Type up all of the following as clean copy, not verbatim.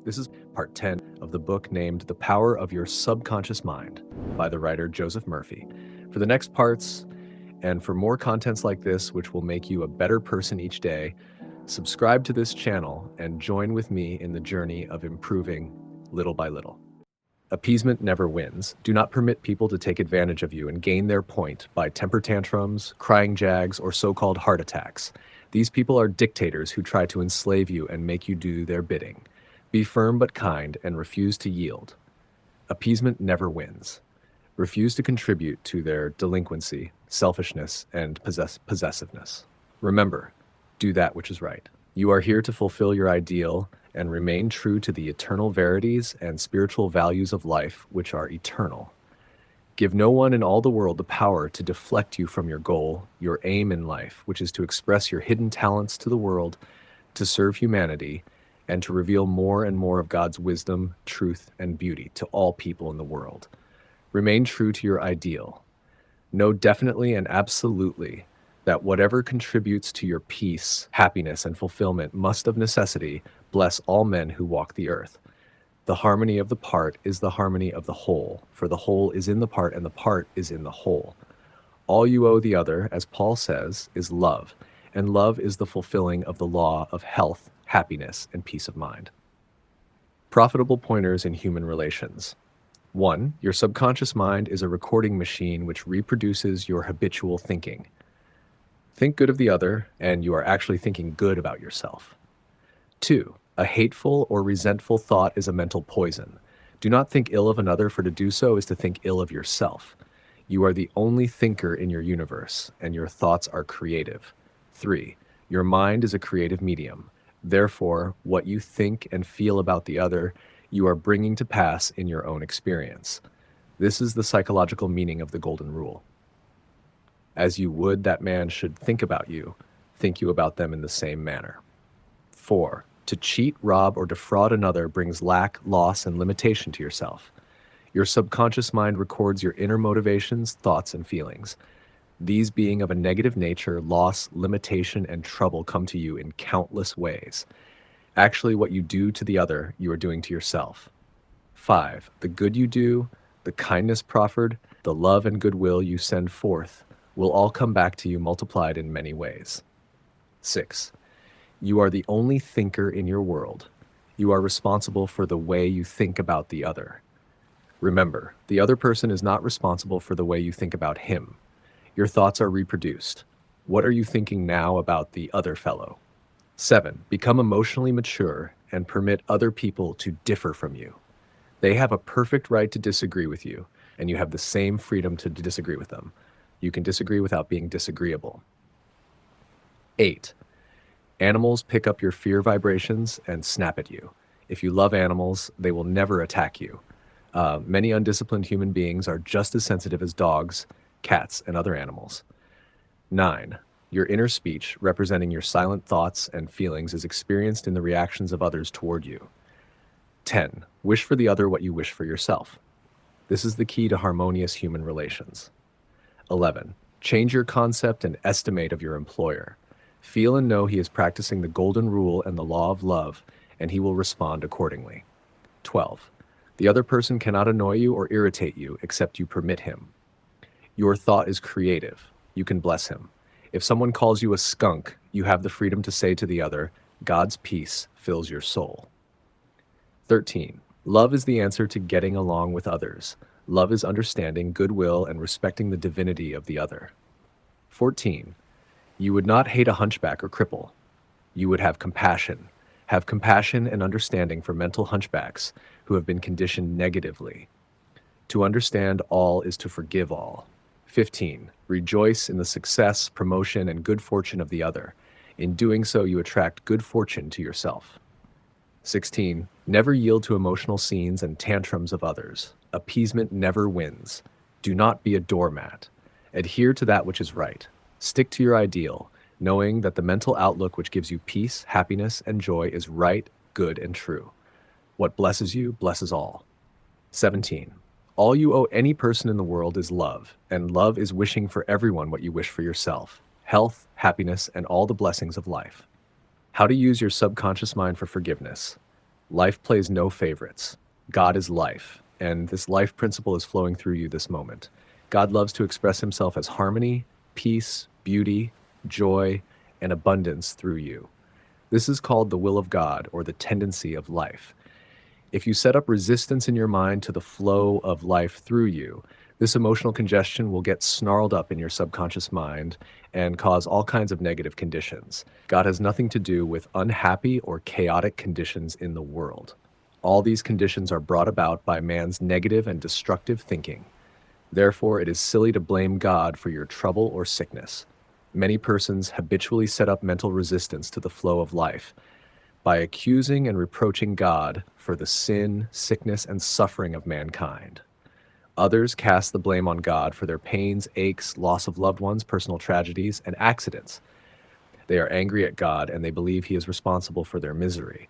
This is part 10 of the book named The Power of Your Subconscious Mind by the writer Joseph Murphy. For the next parts, and for more contents like this, which will make you a better person each day, subscribe to this channel and join with me in the journey of improving little by little. Appeasement never wins. Do not permit people to take advantage of you and gain their point by temper tantrums, crying jags, or so-called heart attacks. These people are dictators who try to enslave you and make you do their bidding. Be firm but kind and refuse to yield. Appeasement never wins. Refuse to contribute to their delinquency, selfishness, and possessiveness. Remember, do that which is right. You are here to fulfill your ideal and remain true to the eternal verities and spiritual values of life, which are eternal. Give no one in all the world the power to deflect you from your goal, your aim in life, which is to express your hidden talents to the world, to serve humanity, and to reveal more and more of God's wisdom, truth, and beauty to all people in the world. Remain true to your ideal. Know definitely and absolutely that whatever contributes to your peace, happiness, and fulfillment must of necessity bless all men who walk the earth. The harmony of the part is the harmony of the whole, for the whole is in the part and the part is in the whole. All you owe the other, as Paul says, is love, and love is the fulfilling of the law of health, happiness, and peace of mind. Profitable pointers in human relations. 1. Your subconscious mind is a recording machine which reproduces your habitual thinking. Think good of the other, and you are actually thinking good about yourself. 2. A hateful or resentful thought is a mental poison. Do not think ill of another, for to do so is to think ill of yourself. You are the only thinker in your universe, and your thoughts are creative. 3. Your mind is a creative medium. Therefore, what you think and feel about the other, you are bringing to pass in your own experience. This is the psychological meaning of the Golden Rule. As you would that man should think about you, think you about them in the same manner. 4. To cheat, rob, or defraud another brings lack, loss, and limitation to yourself. Your subconscious mind records your inner motivations, thoughts, and feelings. These being of a negative nature, loss, limitation, and trouble come to you in countless ways. Actually, what you do to the other, you are doing to yourself. 5. The good you do, the kindness proffered, the love and goodwill you send forth, will all come back to you multiplied in many ways. 6. You are the only thinker in your world. You are responsible for the way you think about the other. Remember, the other person is not responsible for the way you think about him. Your thoughts are reproduced. What are you thinking now about the other fellow? 7. Become emotionally mature and permit other people to differ from you. They have a perfect right to disagree with you, and you have the same freedom to disagree with them. You can disagree without being disagreeable. 8. Animals pick up your fear vibrations and snap at you. If you love animals, they will never attack you. Many undisciplined human beings are just as sensitive as dogs, cats, and other animals. 9. Your inner speech, representing your silent thoughts and feelings, is experienced in the reactions of others toward you. 10. Wish for the other what you wish for yourself. This is the key to harmonious human relations. 11. Change your concept and estimate of your employer. Feel and know he is practicing the golden rule and the law of love, and he will respond accordingly. 12. The other person cannot annoy you or irritate you except you permit him. Your thought is creative. You can bless him. If someone calls you a skunk, you have the freedom to say to the other, God's peace fills your soul. 13. Love is the answer to getting along with others. Love is understanding, goodwill, and respecting the divinity of the other. 14. You would not hate a hunchback or cripple. You would have compassion. Have compassion and understanding for mental hunchbacks who have been conditioned negatively. To understand all is to forgive all. 15. Rejoice in the success, promotion, and good fortune of the other. In doing so, you attract good fortune to yourself. 16. Never yield to emotional scenes and tantrums of others. Appeasement never wins. Do not be a doormat. Adhere to that which is right. Stick to your ideal, knowing that the mental outlook which gives you peace, happiness, and joy is right, good, and true. What blesses you blesses all. 17. All you owe any person in the world is love, and love is wishing for everyone what you wish for yourself: health, happiness, and all the blessings of life. How to use your subconscious mind for forgiveness. Life plays no favorites. God is life, and this life principle is flowing through you this moment. God loves to express himself as harmony, peace, beauty, joy, and abundance through you. This is called the will of God, or the tendency of life. If you set up resistance in your mind to the flow of life through you, this emotional congestion will get snarled up in your subconscious mind and cause all kinds of negative conditions. God has nothing to do with unhappy or chaotic conditions in the world. All these conditions are brought about by man's negative and destructive thinking. Therefore, it is silly to blame God for your trouble or sickness. Many persons habitually set up mental resistance to the flow of life by accusing and reproaching God for the sin, sickness, and suffering of mankind. Others cast the blame on God for their pains, aches, loss of loved ones, personal tragedies, and accidents. They are angry at God and they believe he is responsible for their misery.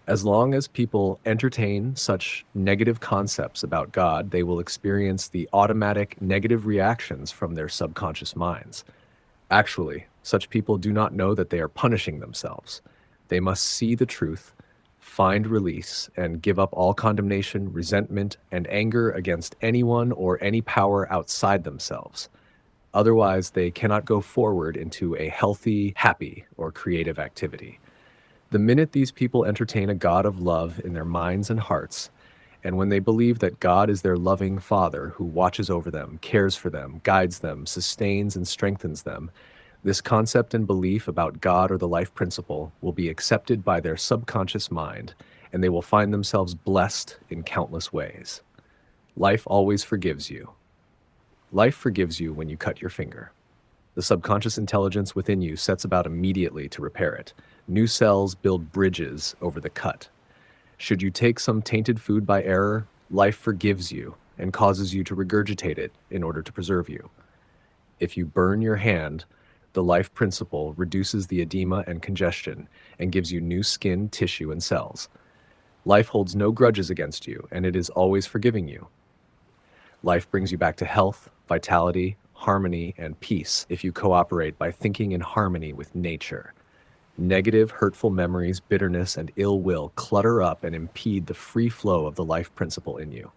As long as people entertain such negative concepts about God, they will experience the automatic negative reactions from their subconscious minds. Actually, such people do not know that they are punishing themselves. They must see the truth, find release, and give up all condemnation, resentment, and anger against anyone or any power outside themselves. Otherwise, they cannot go forward into a healthy, happy, or creative activity. The minute these people entertain a God of love in their minds and hearts, and when they believe that God is their loving Father who watches over them, cares for them, guides them, sustains and strengthens them, this concept and belief about God or the life principle will be accepted by their subconscious mind, and they will find themselves blessed in countless ways. Life always forgives you. Life forgives you when you cut your finger. The subconscious intelligence within you sets about immediately to repair it. New cells build bridges over the cut. Should you take some tainted food by error, life forgives you and causes you to regurgitate it in order to preserve you. If you burn your hand, the life principle reduces the edema and congestion and gives you new skin, tissue, and cells. Life holds no grudges against you, and it is always forgiving you. Life brings you back to health, vitality, harmony, and peace if you cooperate by thinking in harmony with nature. Negative, hurtful memories, bitterness, and ill will clutter up and impede the free flow of the life principle in you.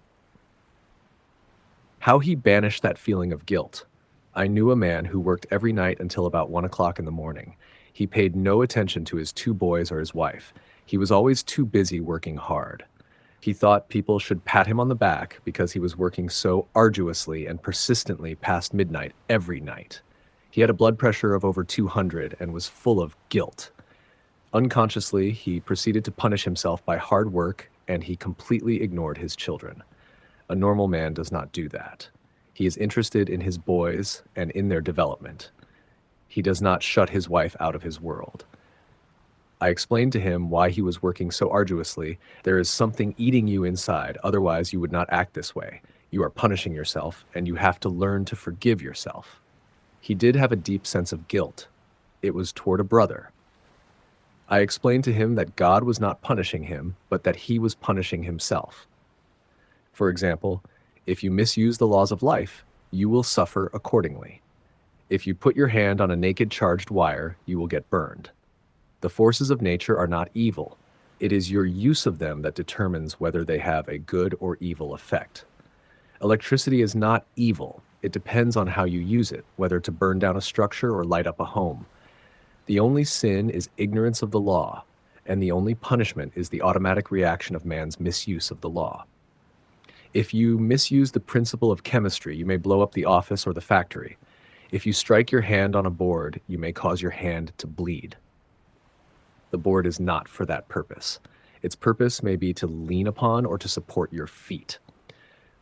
How he banished that feeling of guilt. I knew a man who worked every night until about 1 o'clock in the morning. He paid no attention to his 2 boys or his wife. He was always too busy working hard. He thought people should pat him on the back because he was working so arduously and persistently past midnight every night. He had a blood pressure of over 200 and was full of guilt. Unconsciously, he proceeded to punish himself by hard work, and he completely ignored his children. A normal man does not do that. He is interested in his boys and in their development. He does not shut his wife out of his world. I explained to him why he was working so arduously. There is something eating you inside, otherwise you would not act this way. You are punishing yourself, and you have to learn to forgive yourself. He did have a deep sense of guilt. It was toward a brother. I explained to him that God was not punishing him, but that he was punishing himself. For example, if you misuse the laws of life, you will suffer accordingly. If you put your hand on a naked charged wire, you will get burned. The forces of nature are not evil. It is your use of them that determines whether they have a good or evil effect. Electricity is not evil. It depends on how you use it, whether to burn down a structure or light up a home. The only sin is ignorance of the law, and the only punishment is the automatic reaction of man's misuse of the law. If you misuse the principle of chemistry, you may blow up the office or the factory. If you strike your hand on a board, you may cause your hand to bleed. The board is not for that purpose. Its purpose may be to lean upon or to support your feet.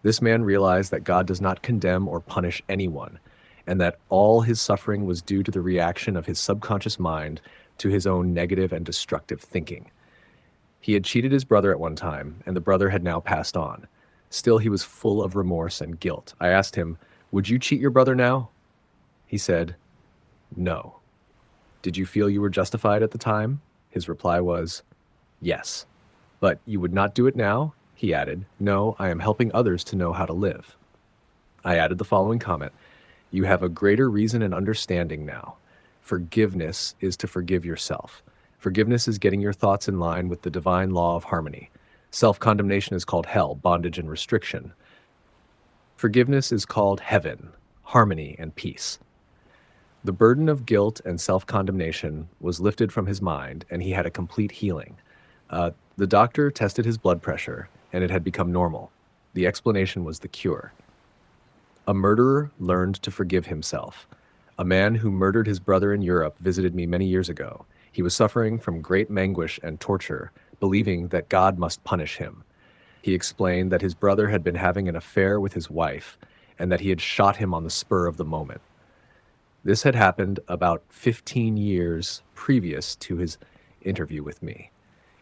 This man realized that God does not condemn or punish anyone, and that all his suffering was due to the reaction of his subconscious mind to his own negative and destructive thinking. He had cheated his brother at one time, and the brother had now passed on. Still, he was full of remorse and guilt. I asked him, "Would you cheat your brother now?" He said, "No." "Did you feel you were justified at the time?" His reply was, "Yes." "But you would not do it now?" He added, "No, I am helping others to know how to live." I added the following comment, "You have a greater reason and understanding now. Forgiveness is to forgive yourself. Forgiveness is getting your thoughts in line with the divine law of harmony. Self-condemnation is called hell, bondage and restriction. Forgiveness is called heaven, harmony and peace. The burden of guilt and self-condemnation was lifted from his mind, and he had a complete healing. The doctor tested his blood pressure, and it had become normal. The explanation was the cure. A murderer learned to forgive himself. A man who murdered his brother in Europe visited me many years ago. He was suffering from great anguish and torture, believing that God must punish him. He explained that his brother had been having an affair with his wife, and that he had shot him on the spur of the moment. This had happened about 15 years previous to his interview with me.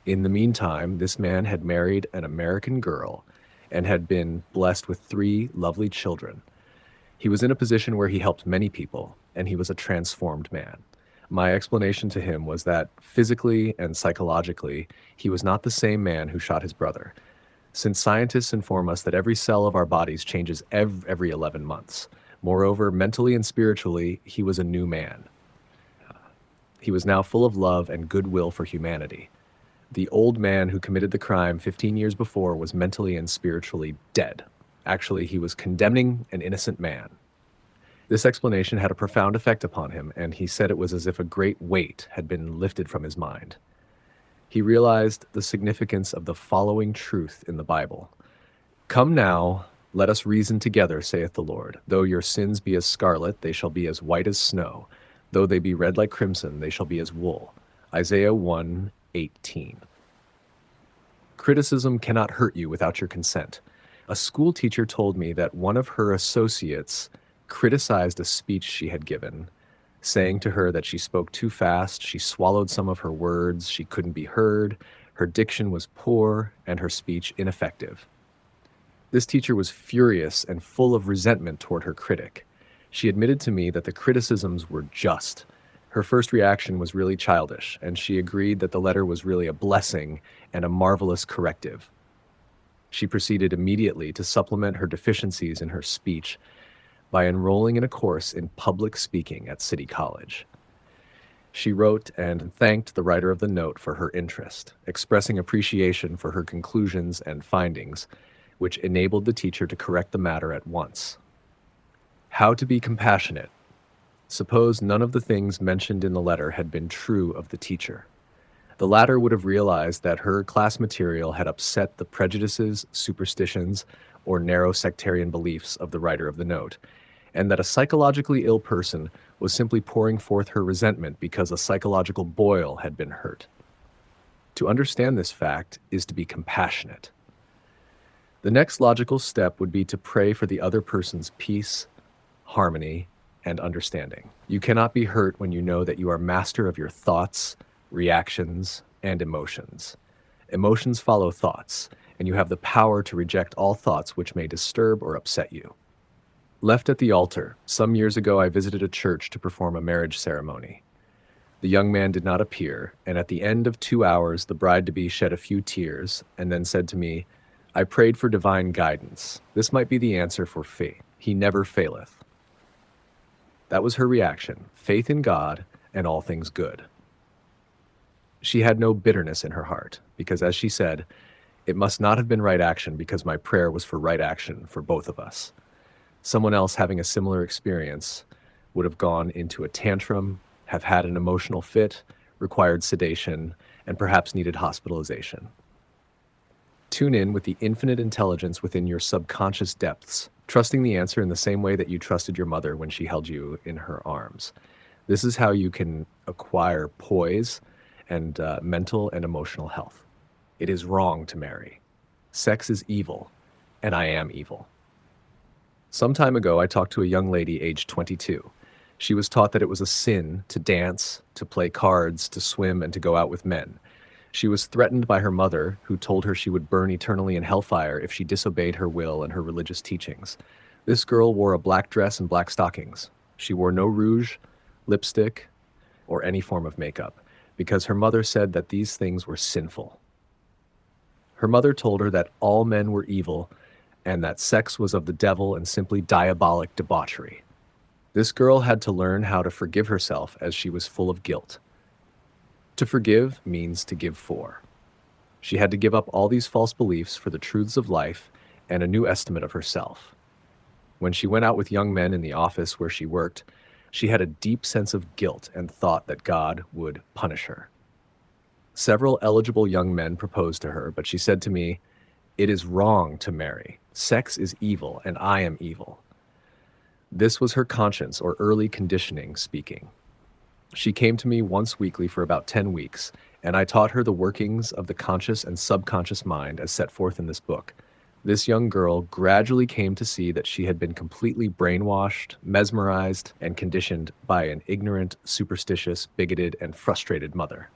In the meantime, this man had married an American girl and had been blessed with 3 lovely children. He was in a position where he helped many people, and he was a transformed man. My explanation to him was that physically and psychologically, he was not the same man who shot his brother. Since scientists inform us that every cell of our bodies changes every 11 months. Moreover, mentally and spiritually, he was a new man. He was now full of love and goodwill for humanity. The old man who committed the crime 15 years before was mentally and spiritually dead. Actually, he was condemning an innocent man. This explanation had a profound effect upon him, and he said it was as if a great weight had been lifted from his mind. He realized the significance of the following truth in the Bible. "Come now, let us reason together, saith the Lord. Though your sins be as scarlet, they shall be as white as snow. Though they be red like crimson, they shall be as wool." Isaiah 1:18. Criticism cannot hurt you without your consent. A school teacher told me that one of her associates criticized a speech she had given, saying to her that she spoke too fast, she swallowed some of her words, she couldn't be heard, her diction was poor, and her speech ineffective. This teacher was furious and full of resentment toward her critic. She admitted to me that the criticisms were just. Her first reaction was really childish, and she agreed that the letter was really a blessing and a marvelous corrective. She proceeded immediately to supplement her deficiencies in her speech by enrolling in a course in public speaking at City College. She wrote and thanked the writer of the note for her interest, expressing appreciation for her conclusions and findings, which enabled the teacher to correct the matter at once. How to be compassionate. Suppose none of the things mentioned in the letter had been true of the teacher. The latter would have realized that her class material had upset the prejudices, superstitions, or narrow sectarian beliefs of the writer of the note, and that a psychologically ill person was simply pouring forth her resentment because a psychological boil had been hurt. To understand this fact is to be compassionate. The next logical step would be to pray for the other person's peace, harmony, and understanding. You cannot be hurt when you know that you are master of your thoughts, reactions, and emotions. Emotions follow thoughts, and you have the power to reject all thoughts which may disturb or upset you. Left at the altar, some years ago I visited a church to perform a marriage ceremony. The young man did not appear, and at the end of 2 hours the bride-to-be shed a few tears and then said to me, "I prayed for divine guidance. This might be the answer for faith. He never faileth." That was her reaction, faith in God and all things good. She had no bitterness in her heart, because as she said, "It must not have been right action because my prayer was for right action for both of us." Someone else having a similar experience would have gone into a tantrum, have had an emotional fit, required sedation, and perhaps needed hospitalization. Tune in with the infinite intelligence within your subconscious depths, trusting the answer in the same way that you trusted your mother when she held you in her arms. This is how you can acquire poise and mental and emotional health. It is wrong to marry. Sex is evil, and I am evil. Some time ago, I talked to a young lady aged 22. She was taught that it was a sin to dance, to play cards, to swim, and to go out with men. She was threatened by her mother, who told her she would burn eternally in hellfire if she disobeyed her will and her religious teachings. This girl wore a black dress and black stockings. She wore no rouge, lipstick, or any form of makeup, because her mother said that these things were sinful. Her mother told her that all men were evil and that sex was of the devil and simply diabolic debauchery. This girl had to learn how to forgive herself as she was full of guilt. To forgive means to give for. She had to give up all these false beliefs for the truths of life and a new estimate of herself. When she went out with young men in the office where she worked, she had a deep sense of guilt and thought that God would punish her. Several eligible young men proposed to her, but she said to me, "It is wrong to marry. Sex is evil, and I am evil." This was her conscience or early conditioning speaking. She came to me once weekly for about 10 weeks, and I taught her the workings of the conscious and subconscious mind as set forth in this book. This young girl gradually came to see that she had been completely brainwashed, mesmerized, and conditioned by an ignorant, superstitious, bigoted, and frustrated mother.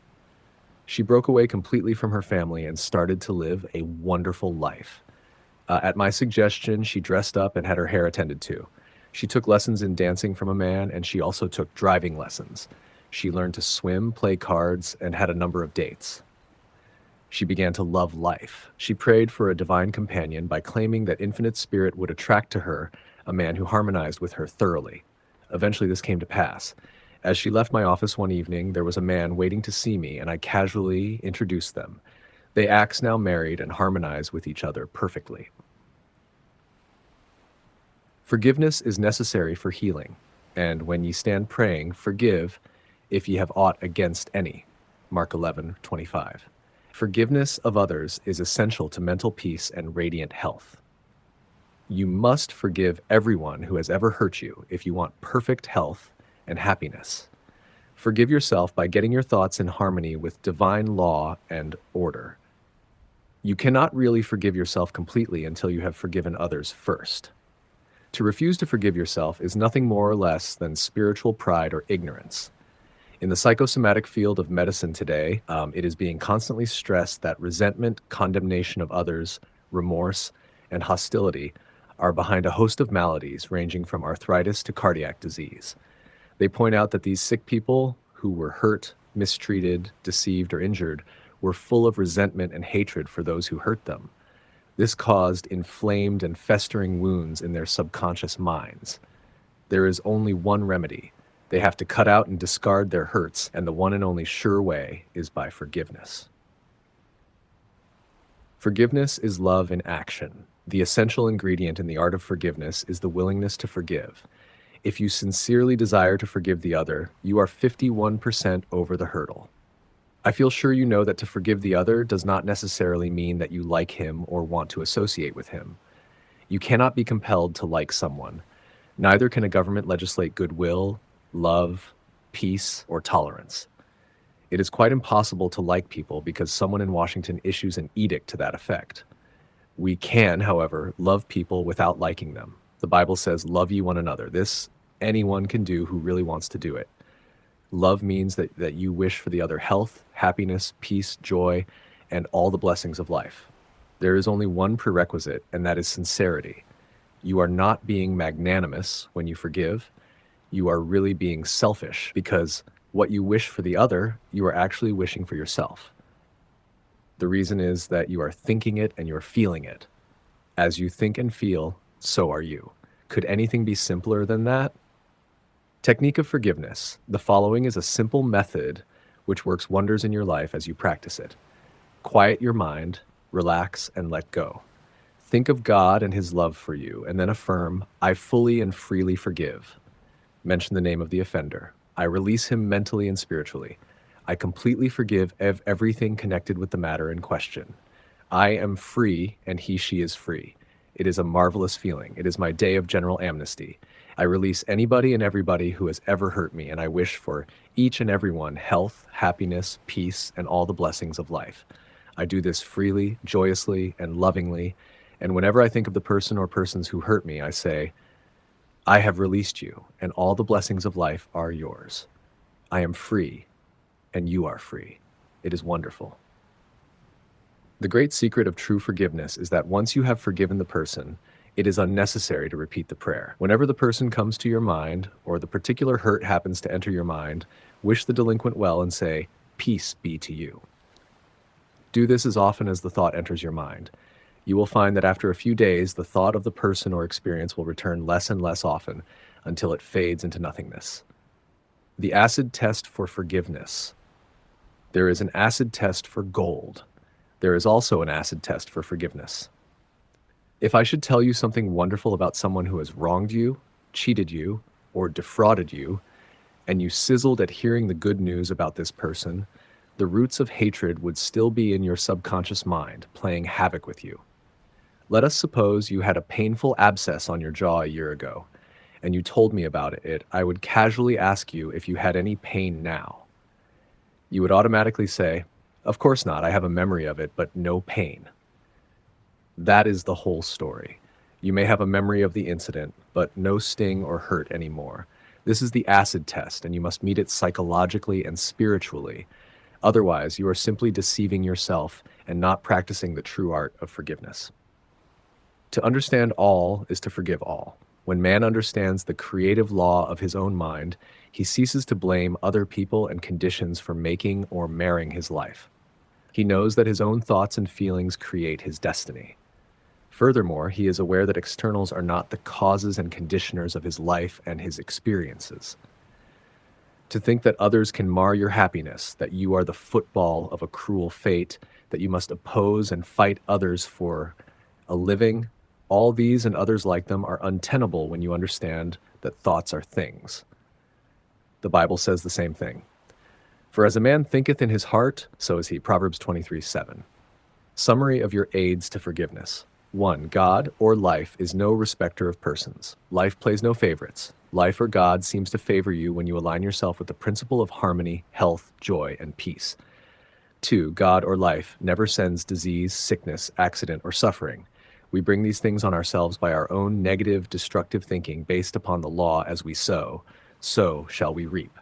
She broke away completely from her family and started to live a wonderful life. At my suggestion, she dressed up and had her hair attended to. She took lessons in dancing from a man, and she also took driving lessons. She learned to swim, play cards, and had a number of dates. She began to love life. She prayed for a divine companion by claiming that Infinite Spirit would attract to her a man who harmonized with her thoroughly. Eventually, this came to pass. As she left my office one evening, there was a man waiting to see me, and I casually introduced them. They act now married and harmonize with each other perfectly. Forgiveness is necessary for healing, and when ye stand praying, forgive if ye have aught against any. Mark 11:25. Forgiveness of others is essential to mental peace and radiant health. You must forgive everyone who has ever hurt you if you want perfect health and happiness. Forgive yourself by getting your thoughts in harmony with divine law and order. You cannot really forgive yourself completely until you have forgiven others first. To refuse to forgive yourself is nothing more or less than spiritual pride or ignorance. In the psychosomatic field of medicine today, it is being constantly stressed that resentment, condemnation of others, remorse, and hostility are behind a host of maladies ranging from arthritis to cardiac disease. They point out that these sick people who were hurt, mistreated, deceived, or injured were full of resentment and hatred for those who hurt them. This caused inflamed and festering wounds in their subconscious minds. There is only one remedy. They have to cut out and discard their hurts, and the one and only sure way is by forgiveness. Forgiveness is love in action. The essential ingredient in the art of forgiveness is the willingness to forgive. If you sincerely desire to forgive the other, you are 51% over the hurdle. I feel sure you know that to forgive the other does not necessarily mean that you like him or want to associate with him. You cannot be compelled to like someone. Neither can a government legislate goodwill, love, peace, or tolerance. It is quite impossible to like people because someone in Washington issues an edict to that effect. We can, however, love people without liking them. The Bible says, "Love ye one another." This anyone can do who really wants to do it. Love means that you wish for the other health, happiness, peace, joy, and all the blessings of life. There is only one prerequisite, and that is sincerity. You are not being magnanimous when you forgive. You are really being selfish, because what you wish for the other, you are actually wishing for yourself. The reason is that you are thinking it and you're feeling it. As you think and feel, so are you. Could anything be simpler than that? Technique of forgiveness. The following is a simple method which works wonders in your life as you practice it. Quiet your mind, relax, and let go. Think of God and his love for you, and then affirm, "I fully and freely forgive." Mention the name of the offender. I release him mentally and spiritually. I completely forgive everything connected with the matter in question. I am free, and she is free. It is a marvelous feeling. It is my day of general amnesty. I release anybody and everybody who has ever hurt me, and I wish for each and everyone health, happiness, peace, and all the blessings of life. I do this freely, joyously, and lovingly, and whenever I think of the person or persons who hurt me, I say, "I have released you, and all the blessings of life are yours. I am free, and you are free." It is wonderful. The great secret of true forgiveness is that once you have forgiven the person, it is unnecessary to repeat the prayer. Whenever the person comes to your mind, or the particular hurt happens to enter your mind, wish the delinquent well and say, "Peace be to you." Do this as often as the thought enters your mind. You will find that after a few days, the thought of the person or experience will return less and less often until it fades into nothingness. The acid test for forgiveness. There is an acid test for gold. There is also an acid test for forgiveness. If I should tell you something wonderful about someone who has wronged you, cheated you, or defrauded you, and you sizzled at hearing the good news about this person, the roots of hatred would still be in your subconscious mind, playing havoc with you. Let us suppose you had a painful abscess on your jaw a year ago, and you told me about it. I would casually ask you if you had any pain now. You would automatically say, "Of course not, I have a memory of it, but no pain." That is the whole story. You may have a memory of the incident, but no sting or hurt anymore. This is the acid test, and you must meet it psychologically and spiritually. Otherwise, you are simply deceiving yourself and not practicing the true art of forgiveness. To understand all is to forgive all. When man understands the creative law of his own mind, he ceases to blame other people and conditions for making or marring his life. He knows that his own thoughts and feelings create his destiny. Furthermore, he is aware that externals are not the causes and conditioners of his life and his experiences. To think that others can mar your happiness, that you are the football of a cruel fate, that you must oppose and fight others for a living, all these and others like them are untenable when you understand that thoughts are things. The Bible says the same thing. For as a man thinketh in his heart, so is he. Proverbs 23:7. Summary of your aids to forgiveness. 1. God or life is no respecter of persons. Life plays no favorites. Life or God seems to favor you when you align yourself with the principle of harmony, health, joy, and peace. 2. God or life never sends disease, sickness, accident, or suffering. We bring these things on ourselves by our own negative, destructive thinking based upon the law as we sow, so shall we reap.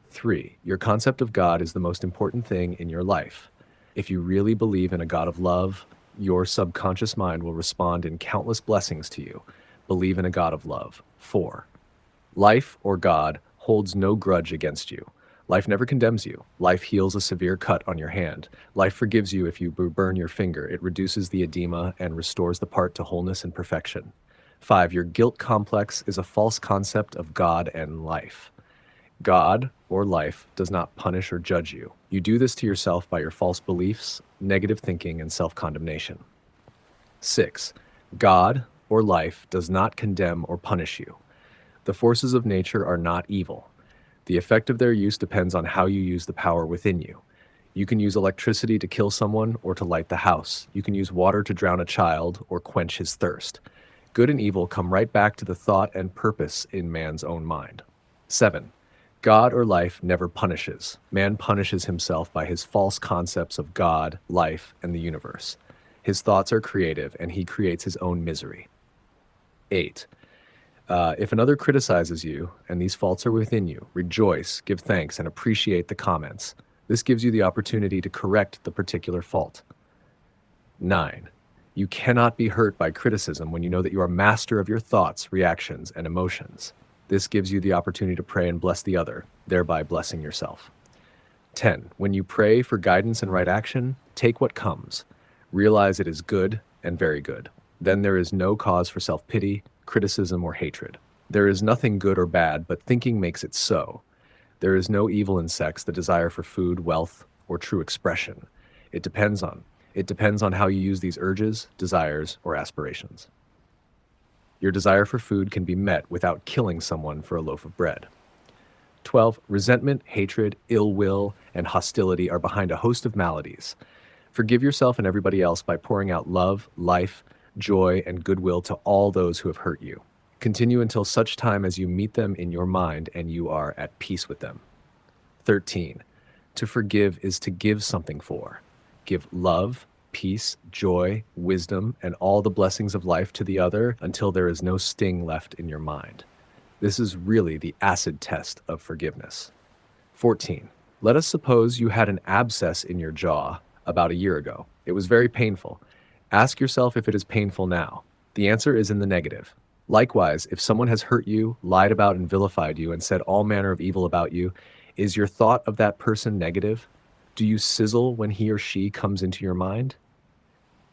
3. Your concept of God is the most important thing in your life. If you really believe in a God of love, your subconscious mind will respond in countless blessings to you. Believe in a God of love. 4. Life or God holds no grudge against you. Life never condemns you. Life heals a severe cut on your hand. Life forgives you if you burn your finger. It reduces the edema and restores the part to wholeness and perfection. 5. Your guilt complex is a false concept of God and life. God or life does not punish or judge you. You do this to yourself by your false beliefs, negative thinking, and self-condemnation. 6. God or life does not condemn or punish you. The forces of nature are not evil. The effect of their use depends on how you use the power within you. You can use electricity to kill someone or to light the house. You can use water to drown a child or quench his thirst. Good and evil come right back to the thought and purpose in man's own mind. 7. God or life never punishes. Man punishes himself by his false concepts of God, life, and the universe. His thoughts are creative, and he creates his own misery. 8. If another criticizes you, and these faults are within you, rejoice, give thanks, and appreciate the comments. This gives you the opportunity to correct the particular fault. 9. You cannot be hurt by criticism when you know that you are master of your thoughts, reactions, and emotions. This gives you the opportunity to pray and bless the other, thereby blessing yourself. 10. When you pray for guidance and right action, take what comes. Realize it is good and very good. Then there is no cause for self-pity, criticism, or hatred. There is nothing good or bad, but thinking makes it so. There is no evil in sex, the desire for food, wealth, or true expression. It depends on how you use these urges, desires, or aspirations. Your desire for food can be met without killing someone for a loaf of bread. 12. Resentment, hatred, ill will, and hostility are behind a host of maladies. Forgive yourself and everybody else by pouring out love, life, joy, and goodwill to all those who have hurt you. Continue until such time as you meet them in your mind and you are at peace with them. 13. To forgive is to give something for. Give love, peace, joy, wisdom, and all the blessings of life to the other until there is no sting left in your mind. This is really the acid test of forgiveness. 14. Let us suppose you had an abscess in your jaw about a year ago. It was very painful. Ask yourself if it is painful now. The answer is in the negative. Likewise, if someone has hurt you, lied about and vilified you, and said all manner of evil about you, is your thought of that person negative? Do you sizzle when he or she comes into your mind?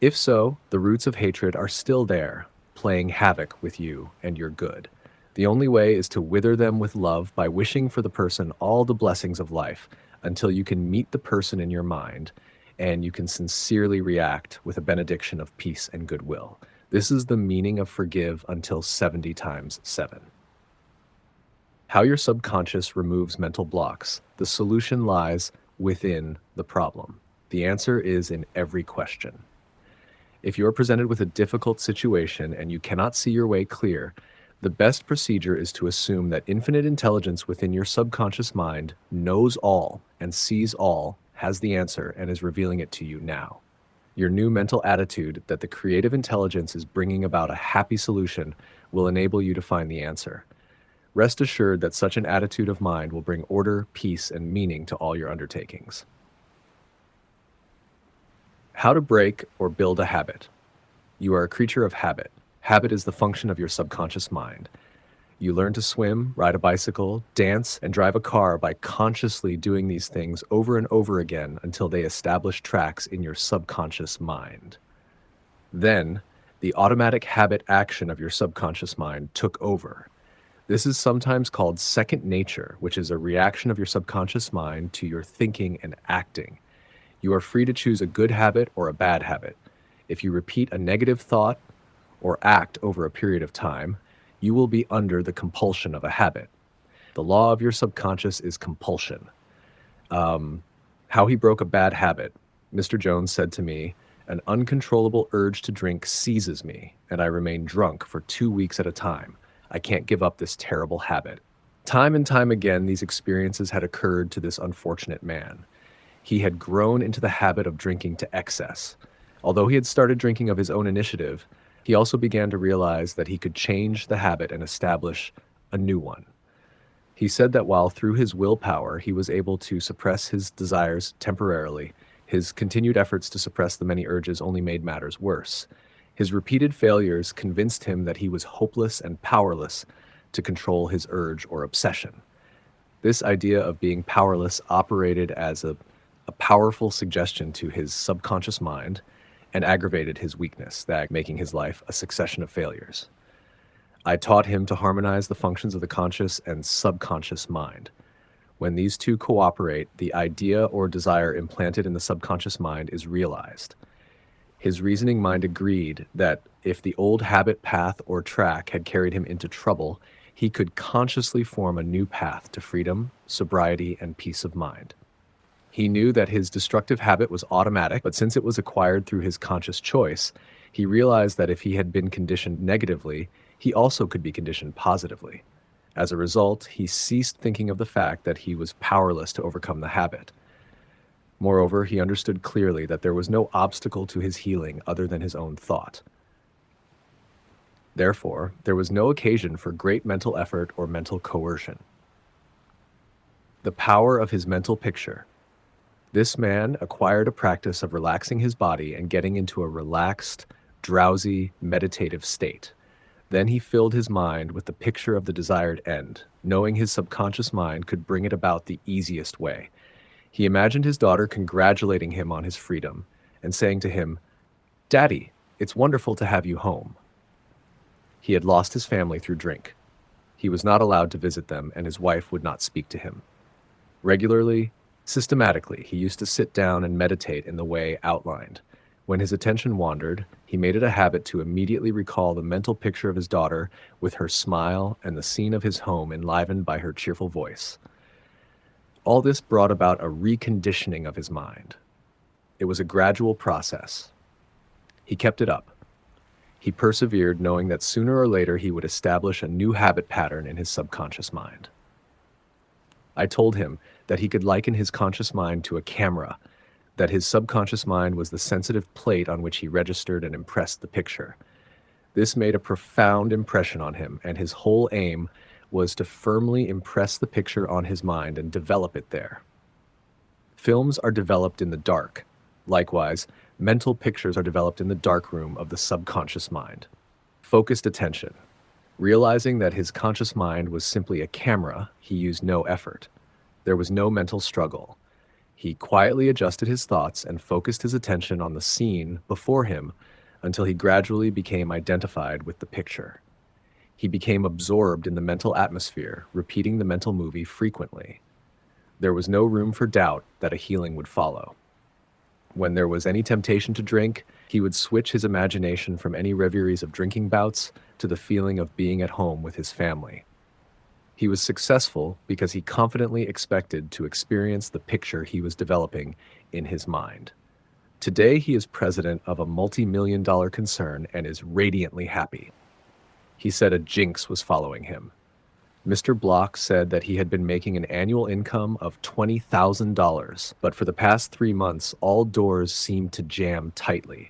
If so, the roots of hatred are still there, playing havoc with you and your good. The only way is to wither them with love by wishing for the person all the blessings of life, until you can meet the person in your mind and you can sincerely react with a benediction of peace and goodwill. This is the meaning of forgive until 70 times 7. How your subconscious removes mental blocks. The solution lies within the problem. The answer is in every question. If you are presented with a difficult situation and you cannot see your way clear, the best procedure is to assume that infinite intelligence within your subconscious mind knows all and sees all, has the answer, and is revealing it to you now. Your new mental attitude that the creative intelligence is bringing about a happy solution will enable you to find the answer. Rest assured that such an attitude of mind will bring order, peace, and meaning to all your undertakings. How to break or build a habit. You are a creature of habit. Habit is the function of your subconscious mind. You learn to swim, ride a bicycle, dance, and drive a car by consciously doing these things over and over again until they establish tracks in your subconscious mind. Then, the automatic habit action of your subconscious mind took over. This is sometimes called second nature, which is a reaction of your subconscious mind to your thinking and acting. You are free to choose a good habit or a bad habit. If you repeat a negative thought or act over a period of time, you will be under the compulsion of a habit. The law of your subconscious is compulsion. How he broke a bad habit. Mr. Jones said to me, "An uncontrollable urge to drink seizes me, and I remain drunk for 2 weeks at a time. I can't give up this terrible habit." Time and time again, these experiences had occurred to this unfortunate man. He had grown into the habit of drinking to excess. Although he had started drinking of his own initiative, he also began to realize that he could change the habit and establish a new one. He said that while through his willpower he was able to suppress his desires temporarily, his continued efforts to suppress the many urges only made matters worse. His repeated failures convinced him that he was hopeless and powerless to control his urge or obsession. This idea of being powerless operated as a powerful suggestion to his subconscious mind and aggravated his weakness, that making his life a succession of failures. I taught him to harmonize the functions of the conscious and subconscious mind. When these two cooperate, the idea or desire implanted in the subconscious mind is realized. His reasoning mind agreed that if the old habit, path, or track had carried him into trouble, he could consciously form a new path to freedom, sobriety, and peace of mind. He knew that his destructive habit was automatic, but since it was acquired through his conscious choice, he realized that if he had been conditioned negatively, he also could be conditioned positively. As a result, he ceased thinking of the fact that he was powerless to overcome the habit. Moreover, he understood clearly that there was no obstacle to his healing other than his own thought. Therefore, there was no occasion for great mental effort or mental coercion. The power of his mental picture. This man acquired a practice of relaxing his body and getting into a relaxed, drowsy, meditative state. Then he filled his mind with the picture of the desired end, knowing his subconscious mind could bring it about the easiest way. He imagined his daughter congratulating him on his freedom and saying to him, "Daddy, it's wonderful to have you home." He had lost his family through drink. He was not allowed to visit them, and his wife would not speak to him. Regularly, systematically, he used to sit down and meditate in the way outlined. When his attention wandered, he made it a habit to immediately recall the mental picture of his daughter with her smile and the scene of his home enlivened by her cheerful voice. All this brought about a reconditioning of his mind. It was a gradual process. He kept it up. He persevered, knowing that sooner or later he would establish a new habit pattern in his subconscious mind. I told him that he could liken his conscious mind to a camera, that his subconscious mind was the sensitive plate on which he registered and impressed the picture. This made a profound impression on him, and his whole aim was to firmly impress the picture on his mind and develop it there. Films are developed in the dark. Likewise, mental pictures are developed in the dark room of the subconscious mind. Focused attention. Realizing that his conscious mind was simply a camera, he used no effort. There was no mental struggle. He quietly adjusted his thoughts and focused his attention on the scene before him until he gradually became identified with the picture. He became absorbed in the mental atmosphere, repeating the mental movie frequently. There was no room for doubt that a healing would follow. When there was any temptation to drink, he would switch his imagination from any reveries of drinking bouts to the feeling of being at home with his family. He was successful because he confidently expected to experience the picture he was developing in his mind. Today, he is president of a multi-million-dollar concern and is radiantly happy. He said a jinx was following him. Mr. Block said that he had been making an annual income of $20,000, but for the past 3 months, all doors seemed to jam tightly.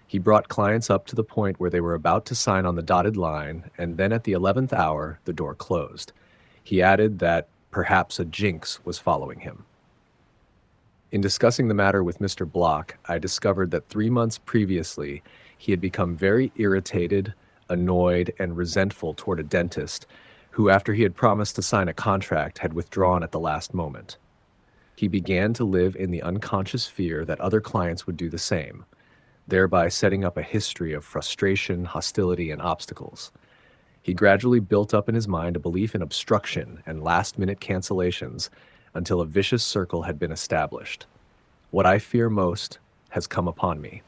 He brought clients up to the point where they were about to sign on the dotted line, and then at the 11th hour, the door closed. He added that perhaps a jinx was following him. In discussing the matter with Mr. Block, I discovered that 3 months previously, he had become very irritated, annoyed, and resentful toward a dentist who, after he had promised to sign a contract, had withdrawn at the last moment. He began to live in the unconscious fear that other clients would do the same, thereby setting up a history of frustration, hostility, and obstacles. He gradually built up in his mind a belief in obstruction and last-minute cancellations until a vicious circle had been established. What I fear most has come upon me.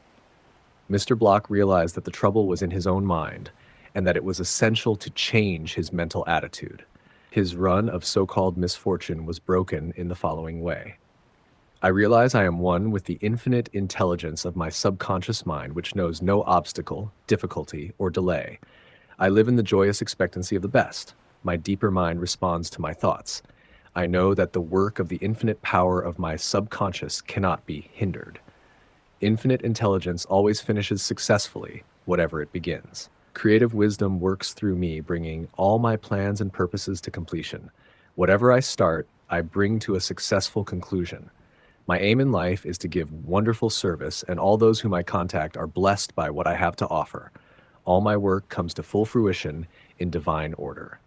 Mr. Block realized that the trouble was in his own mind, and that it was essential to change his mental attitude. His run of so-called misfortune was broken in the following way. I realize I am one with the infinite intelligence of my subconscious mind, which knows no obstacle, difficulty, or delay. I live in the joyous expectancy of the best. My deeper mind responds to my thoughts. I know that the work of the infinite power of my subconscious cannot be hindered. Infinite intelligence always finishes successfully, whatever it begins. Creative wisdom works through me, bringing all my plans and purposes to completion. Whatever I start, I bring to a successful conclusion. My aim in life is to give wonderful service, and all those whom I contact are blessed by what I have to offer. All my work comes to full fruition in divine order.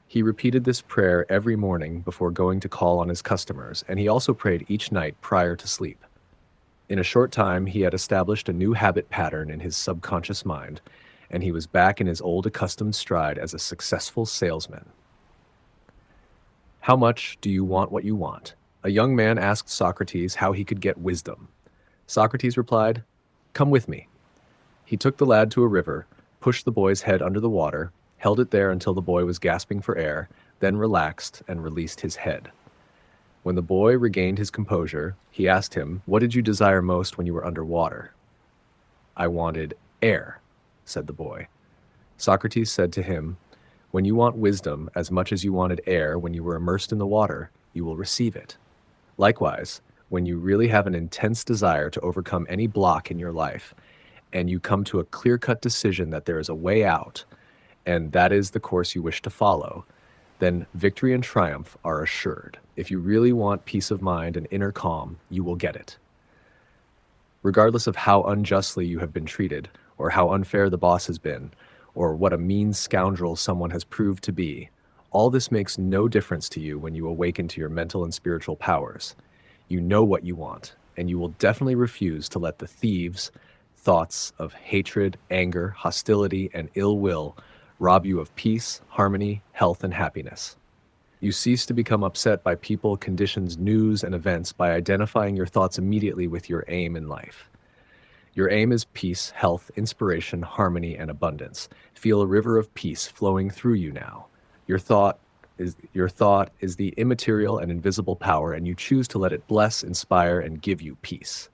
He repeated this prayer every morning before going to call on his customers, and he also prayed each night prior to sleep. In a short time, he had established a new habit pattern in his subconscious mind, and he was back in his old accustomed stride as a successful salesman. How much do you want what you want? A young man asked Socrates how he could get wisdom. Socrates replied, "Come with me." He took the lad to a river, pushed the boy's head under the water, held it there until the boy was gasping for air, then relaxed and released his head. When the boy regained his composure, he asked him, "What did you desire most when you were underwater?" "I wanted air," said the boy. Socrates said to him, "When you want wisdom as much as you wanted air when you were immersed in the water, you will receive it. Likewise, when you really have an intense desire to overcome any block in your life, and you come to a clear-cut decision that there is a way out, and that is the course you wish to follow, then victory and triumph are assured. If you really want peace of mind and inner calm, you will get it. Regardless of how unjustly you have been treated, or how unfair the boss has been, or what a mean scoundrel someone has proved to be, all this makes no difference to you when you awaken to your mental and spiritual powers. You know what you want, and you will definitely refuse to let the thieves, thoughts of hatred, anger, hostility, and ill will rob you of peace, harmony, health, and happiness. You cease to become upset by people, conditions, news, and events by identifying your thoughts immediately with your aim in life. Your aim is peace, health, inspiration, harmony, and abundance. Feel a river of peace flowing through you now. Your thought is the immaterial and invisible power, and you choose to let it bless, inspire, and give you peace.